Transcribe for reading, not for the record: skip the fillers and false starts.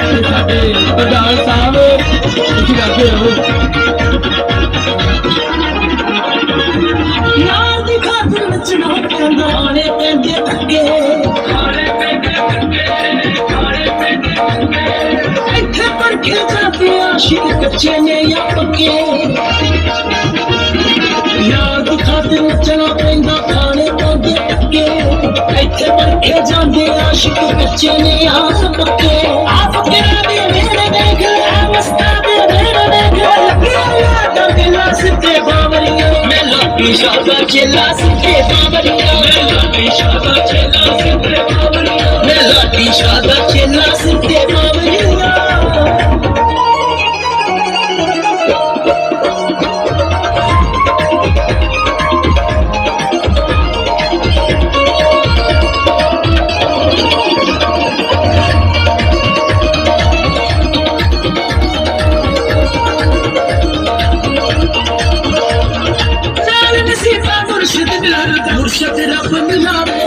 ਪ੍ਰਧਾਨ ਸਾਹਿਬ ਤੁਸੀਂ ਕਰਦੇ ਰਹੋ। ਯਾਰ ਦੀ ਖਾਤਰ ਨੱਚਣਾ ਪੈਂਦਾ ਆਣੇ ਪੈਂਦੇ ਧੱਕੇ ਇੱਥੇ ਪੜ ਕੇ ਜਾਂਦੇ ਆਸ਼ਿਕ ਕੱਚੇ ਨੇ ਜਾਂ ਪੱਕੇ ਯਾਰ ਦੀ ਖਾਤਰ ਨੱਚਣਾ ਪੈਂਦਾ ਖਾਣੇ ਪੈਂਦੇ ਧੱਕੇ ਇੱਥੇ ਪੜ ਕੇ ਜਾਂਦੇ ਆਸ਼ਿਕ ਕੱਚੇ ਨੇ ਜਾਂ ਪੱਕੇ ਆ ਫਕਰਾਂ ਦੇ ਮੇਰੇ ਦੇਖ ਆ ਮਸਤਾਂ ਦੇ ਮੇਰੇ ਦੇਖ ਯਾਦਾਂ ਦੇ ਲਾਸ ਤੇ ਬਾਵਰੀਆਂ ਮੈਂ ਲੋਕੀ ਸ਼ਾਦਾ ਚੇਲਾ ਸਿੱਕੇ ਬਾਵਰੀਆਂ ਮੈਂ ਲੋਕੀ ਸ਼ਾਦਾ ਚੇਲਾ ਸਿੱਕੇ ਬਾਵਰੀਆਂ ਮੈਂ ਲੋਕੀ ਸ਼ਾਦਾ ਚੇਲਾ ਸਿੱਕੇ ਬਾਵਰੀਆਂ मुर्शद रब मिलावे